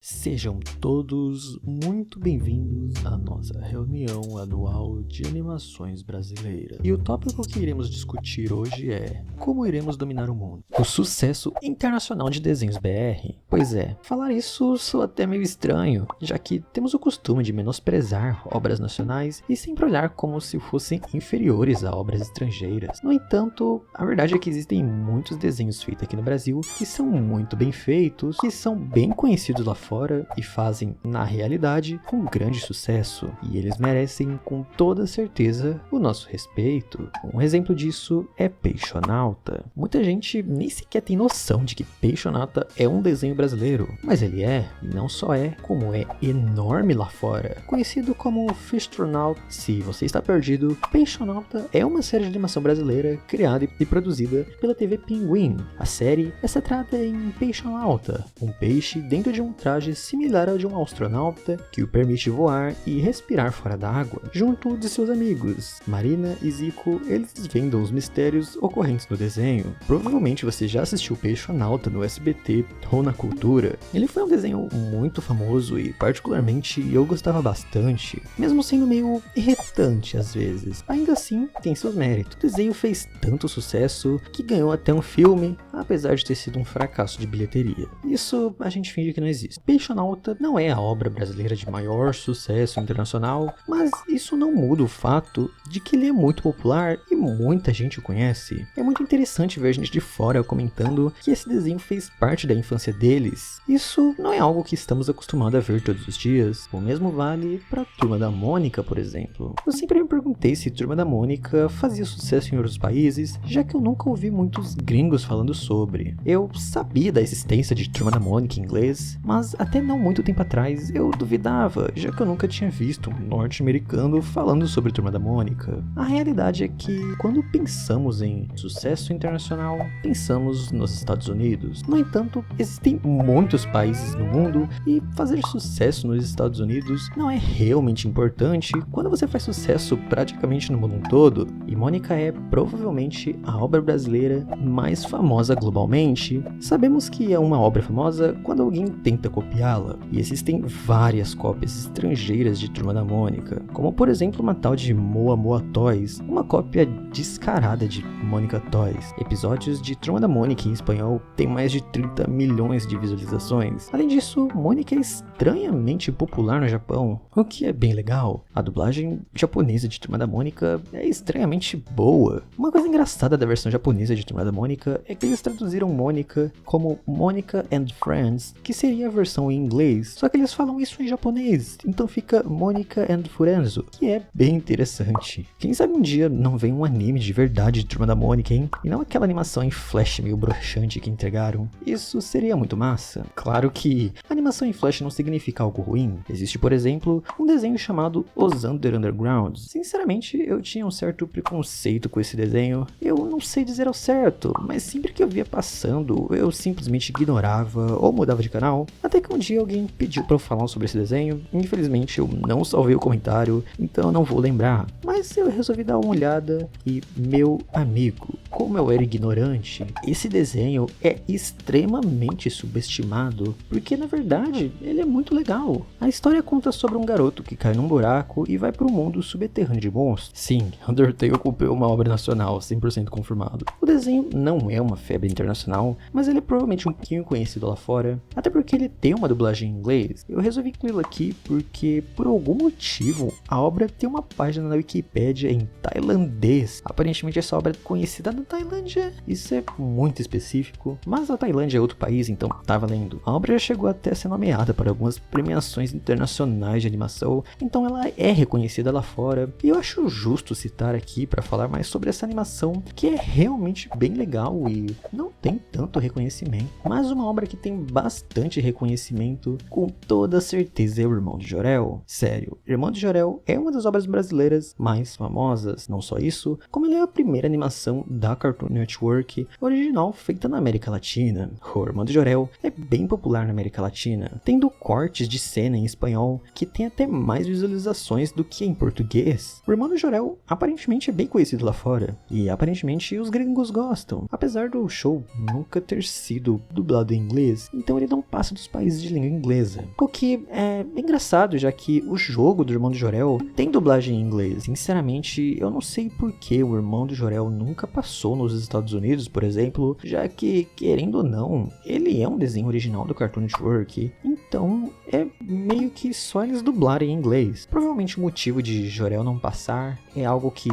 Sejam todos muito bem-vindos à nossa reunião anual de animações brasileiras. E o tópico que iremos discutir hoje é como iremos dominar o mundo. O sucesso internacional de desenhos BR. Pois é, falar isso soa até meio estranho, já que temos o costume de menosprezar obras nacionais e sempre olhar como se fossem inferiores a obras estrangeiras. No entanto, a verdade é que existem muitos desenhos feitos aqui no Brasil que são muito bem feitos, que são bem conhecidos lá fora e fazem, na realidade, um grande sucesso. E eles merecem, com toda certeza, o nosso respeito. Um exemplo disso é Peixonauta. Muita gente nem sequer tem noção de que Peixonauta é um desenho brasileiro, mas ele é, e não só é, como é enorme lá fora. Conhecido como Fishtronaut, se você está perdido, Peixonauta é uma série de animação brasileira criada e produzida pela TV Pinguim. A série é centrada em Peixonauta, um peixe dentro de um traje similar ao de um astronauta que o permite voar e respirar fora da água. Junto de seus amigos, Marina e Zico, eles desvendam os mistérios ocorrentes no desenho. Provavelmente você já assistiu Peixonauta no SBT ou na Cultura. Ele foi um desenho muito famoso e particularmente eu gostava bastante, mesmo sendo meio irritante às vezes. Ainda assim, tem seus méritos. O desenho fez tanto sucesso que ganhou até um filme, apesar de ter sido um fracasso de bilheteria. Isso a gente finge que não existe. Peixonauta não é a obra brasileira de maior sucesso internacional, mas isso não muda o fato de que ele é muito popular e muita gente o conhece. É muito interessante ver gente de fora comentando que esse desenho fez parte da infância deles. Isso não é algo que estamos acostumados a ver todos os dias. O mesmo vale para Turma da Mônica, por exemplo. Eu sempre me perguntei se Turma da Mônica fazia sucesso em outros países, já que eu nunca ouvi muitos gringos falando sobre. Eu sabia da existência de Turma da Mônica em inglês, mas até não muito tempo atrás eu duvidava, já que eu nunca tinha visto um norte-americano falando sobre Turma da Mônica. A realidade é que, quando pensamos em sucesso internacional, pensamos nos Estados Unidos. No entanto, existem muitos países no mundo e fazer sucesso nos Estados Unidos não é realmente importante quando você faz sucesso praticamente no mundo todo. E Mônica é provavelmente a obra brasileira mais famosa globalmente. Sabemos que é uma obra famosa quando alguém tenta copiá-la, e existem várias cópias estrangeiras de Turma da Mônica, como por exemplo uma tal de Moa Moa Toys, uma cópia descarada de Mônica Toys. Episódios de Turma da Mônica em espanhol têm mais de 30 milhões de visualizações. Além disso, Mônica é estranhamente popular no Japão, o que é bem legal. A dublagem japonesa de Turma da Mônica é estranhamente boa. Uma coisa engraçada da versão japonesa de Turma da Mônica é que eles traduziram Mônica como Mônica and Friends, que seria a versão em inglês, só que eles falam isso em japonês, então fica Mônica and Furenzo, que é bem interessante. Quem sabe um dia não vem um anime de verdade de Turma da Mônica, hein? E não aquela animação em flash meio broxante que entregaram. Isso seria muito massa. Claro que animação em flash não significa algo ruim. Existe, por exemplo, um desenho chamado Os Undergrounds. Sinceramente, eu tinha um certo preconceito com esse desenho. Eu não sei dizer ao certo, mas sempre que eu via passando, eu simplesmente ignorava ou mudava de canal, até que um dia alguém pediu pra eu falar sobre esse desenho. Infelizmente eu não salvei o comentário, então eu não vou lembrar, mas eu resolvi dar uma olhada e, meu amigo, como eu era ignorante, esse desenho é extremamente subestimado, porque na verdade ele é muito legal. A história conta sobre um garoto que cai num buraco e vai pro mundo subterrâneo de monstros. Sim, Undertale ocupou uma obra nacional, 100% confirmado. O desenho não é uma febre internacional, mas ele é provavelmente um pouquinho conhecido lá fora, até porque ele tem uma dublagem em inglês. Eu resolvi incluí-lo aqui porque, por algum motivo, a obra tem uma página na Wikipédia em tailandês. Aparentemente essa obra é conhecida na Tailândia, isso é muito específico, mas a Tailândia é outro país, então tá valendo. A obra já chegou até a ser nomeada para algumas premiações internacionais de animação, então ela é reconhecida lá fora, e eu acho justo citar aqui para falar mais sobre essa animação, que é realmente bem legal e não tem tanto reconhecimento, mas uma obra que tem bastante reconhecimento, com toda certeza é o Irmão de Jorel. Sério, Irmão de Jorel é uma das obras brasileiras mais famosas. Não só isso, como ele é a primeira animação da Cartoon Network original feita na América Latina. O Irmão de Jorel é bem popular na América Latina, Latina, tendo cortes de cena em espanhol que tem até mais visualizações do que em português. O Irmão do Jorel aparentemente é bem conhecido lá fora, e aparentemente os gringos gostam, apesar do show nunca ter sido dublado em inglês, então ele não passa dos países de língua inglesa. O que é engraçado, já que o jogo do Irmão do Jorel tem dublagem em inglês. Sinceramente, eu não sei por que o Irmão do Jorel nunca passou nos Estados Unidos, por exemplo, já que, querendo ou não, ele é um desenho original do Cartoon Network, então é meio que só eles dublarem em inglês. Provavelmente o motivo de Jorel não passar é algo que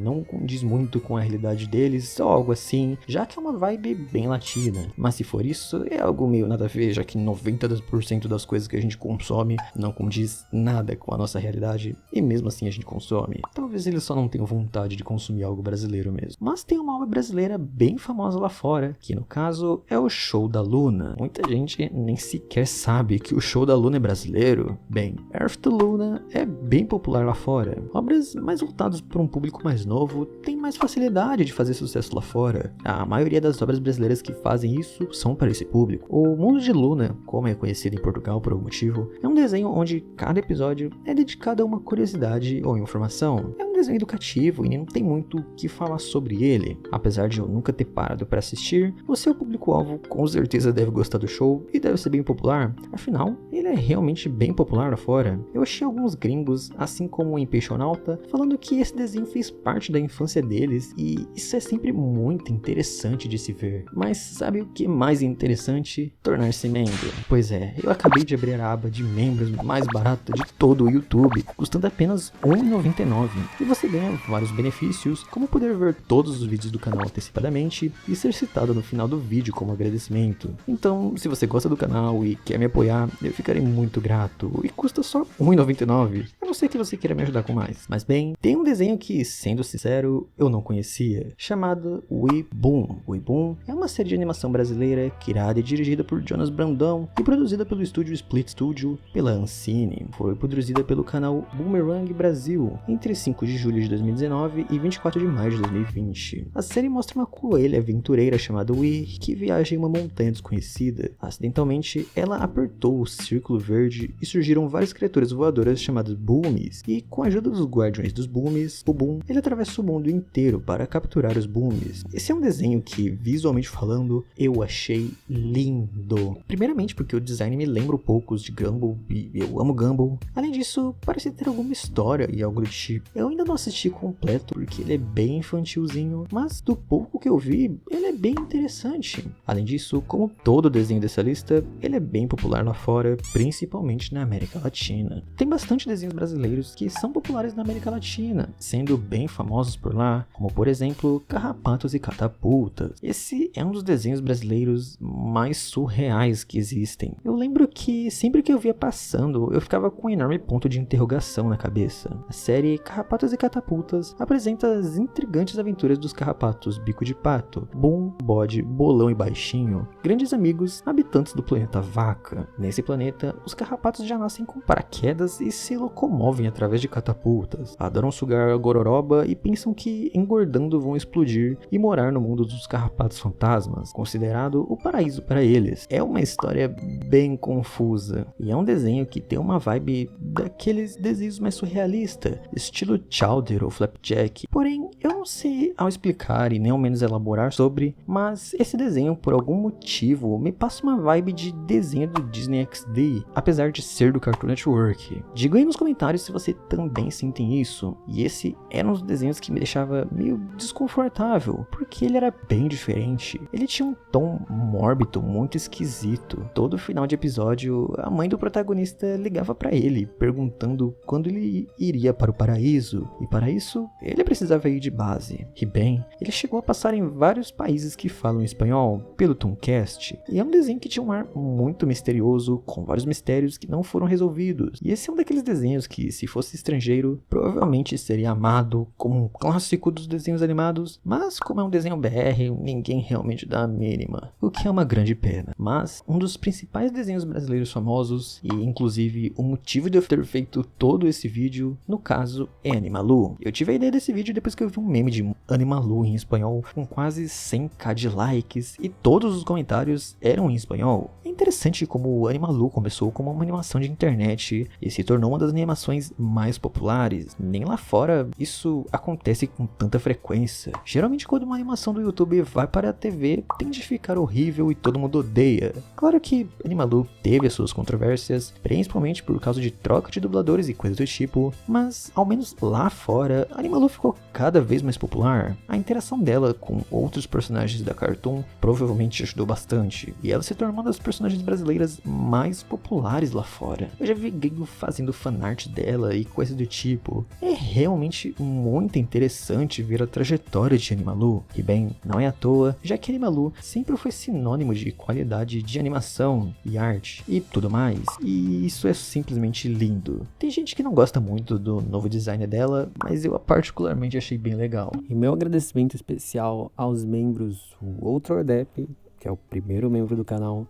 não condiz muito com a realidade deles, ou algo assim, já que é uma vibe bem latina. Mas se for isso, é algo meio nada a ver, já que 90% das coisas que a gente consome não condiz nada com a nossa realidade, e mesmo assim a gente consome. Talvez eles só não tenham vontade de consumir algo brasileiro mesmo. Mas tem uma obra brasileira bem famosa lá fora, que no caso é o Show da Luna. Muita gente nem sequer sabe que o Show da Luna é brasileiro. Bem, Earth to Luna é bem popular lá fora. Obras mais voltadas para um público mais novo têm mais facilidade de fazer sucesso lá fora. A maioria das obras brasileiras que fazem isso são para esse público. O Mundo de Luna, como é conhecido em Portugal por algum motivo, é um desenho onde cada episódio é dedicado a uma curiosidade ou informação. É um desenho educativo e não tem muito o que falar sobre ele. Apesar de eu nunca ter parado para assistir, o seu público-alvo com certeza deve gostar do show e deve ser bem popular. Afinal, ele é realmente bem popular lá fora. Eu achei alguns gringos, assim como em Peixonauta, falando que esse desenho fez parte da infância deles e isso é sempre muito interessante de se ver. Mas sabe o que é mais interessante? Tornar-se membro. Pois é, eu acabei de abrir a aba de membros mais barata de todo o YouTube, custando apenas R$ 1,99. E você ganha vários benefícios, como poder ver todos os vídeos do canal antecipadamente e ser citado no final do vídeo como agradecimento. Então, se você gosta do canal e quer me apoiar, eu ficarei muito grato. E custa só R$ 1,99. A não ser que você queira me ajudar com mais. Mas bem, tem um desenho que, sendo sincero, eu não conhecia, chamado Weeboom. Weeboom é uma série de animação brasileira criada e dirigida por Jonas Brandão e produzida pelo estúdio Split Studio pela Ancine. Foi produzida pelo canal Boomerang Brasil entre 5 de julho de 2019 e 24 de maio de 2020. A série mostra uma coelha aventureira chamada Wee que viaja em uma montanha desconhecida. Acidentalmente, ela apertou o círculo verde e surgiram várias criaturas voadoras chamadas Boomies, e com a ajuda dos guardiões dos Boomies, o Boom, ele atravessa o mundo inteiro para capturar os Boomies. Esse é um desenho que, visualmente falando, eu achei lindo. Primeiramente porque o design me lembra um pouco de Gumball e eu amo Gumball. Além disso, parece ter alguma história e algo do tipo. Eu ainda não assisti completo porque ele é bem infantilzinho, mas do pouco que eu vi, ele é bem interessante. Além disso, como todo desenho dessa lista, ele é bem popular lá fora, principalmente na América Latina. Tem bastante desenhos brasileiros que são populares na América Latina, sendo bem famosos por lá, como por exemplo, Carrapatos e Catapultas. Esse é um dos desenhos brasileiros mais surreais que existem. Eu lembro que sempre que eu via passando, eu ficava com um enorme ponto de interrogação na cabeça. A série Carrapatos e Catapultas apresenta as intrigantes aventuras dos carrapatos Bico de Pato, Boom, Bode, Bolão e Baixinho, grandes amigos habitantes do planeta Vaca. Nesse planeta, os carrapatos já nascem com paraquedas e se locomovem através de catapultas. Adoram sugar a gororoba e pensam que engordando vão explodir e morar no mundo dos carrapatos fantasmas, considerado o paraíso para eles. É uma história bem confusa e é um desenho que tem uma vibe daqueles desenhos mais surrealistas, estilo Chowder ou Flapjack. Porém, eu não sei ao explicar e nem ao menos elaborar sobre, mas esse desenho, por algum motivo, me passa uma vibe de desenho do Disney XD, apesar de ser do Cartoon Network. Diga aí nos comentários se você também sentem isso. E esse era um dos desenhos que me deixava meio desconfortável, porque ele era bem diferente. Ele tinha um tom mórbido muito esquisito. Todo final de episódio, a mãe do protagonista ligava pra ele, perguntando quando ele iria para o paraíso, e para isso, ele precisava ir de base. E bem, ele chegou a passar em vários países que falam espanhol, pelo Tooncast, e é um desenho que tinha um ar muito misterioso, com vários mistérios que não foram resolvidos. E esse é um daqueles desenhos que, se fosse estrangeiro, provavelmente seria amado como um clássico dos desenhos animados, mas como é um desenho BR, ninguém realmente dá a mínima, o que é uma grande pena. Mas um dos principais desenhos brasileiros famosos, e inclusive o motivo de eu ter feito todo esse vídeo, no caso, é Animalu. Eu tive a ideia desse vídeo depois que eu vi um meme de Animalu em espanhol com quase 100k de likes e todos os comentários eram em espanhol. É interessante como o Animalu começou como uma animação de internet e se tornou uma das animações mais populares. Nem lá fora isso acontece com tanta frequência. Geralmente quando uma animação do YouTube vai para a TV, tende a ficar horrível e todo mundo odeia. Claro que Animalu teve as suas controvérsias, principalmente por causa de troca de dubladores e coisas do tipo, mas ao menos lá fora, Animalu ficou cada vez mais popular. A interação dela com outros personagens da Cartoon provavelmente ajudou bastante, e ela se tornou uma das personagens brasileiras mais populares lá fora. Eu já vi gringo fazendo fanart dela e coisas do tipo. É realmente muito interessante ver a trajetória de Animalu, e bem, não é à toa, já que Animalu sempre foi sinônimo de qualidade de animação e arte e tudo mais, e isso é simplesmente lindo. Tem gente que não gosta muito do novo design dela, mas eu particularmente achei bem legal. E meu agradecimento especial aos membros Outro Ordep, que é o primeiro membro do canal,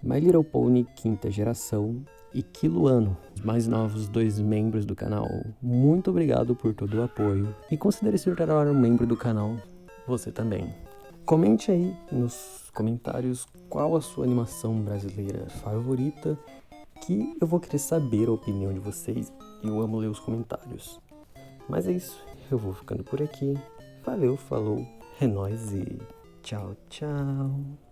My Little Pony, quinta geração, e Kiluano, os mais novos 2 membros do canal. Muito obrigado por todo o apoio e considere se tornar um membro do canal você também. Comente aí nos comentários qual a sua animação brasileira favorita, que eu vou querer saber a opinião de vocês e eu amo ler os comentários. Mas é isso, eu vou ficando por aqui. Valeu, falou, é nóis e tchau, tchau.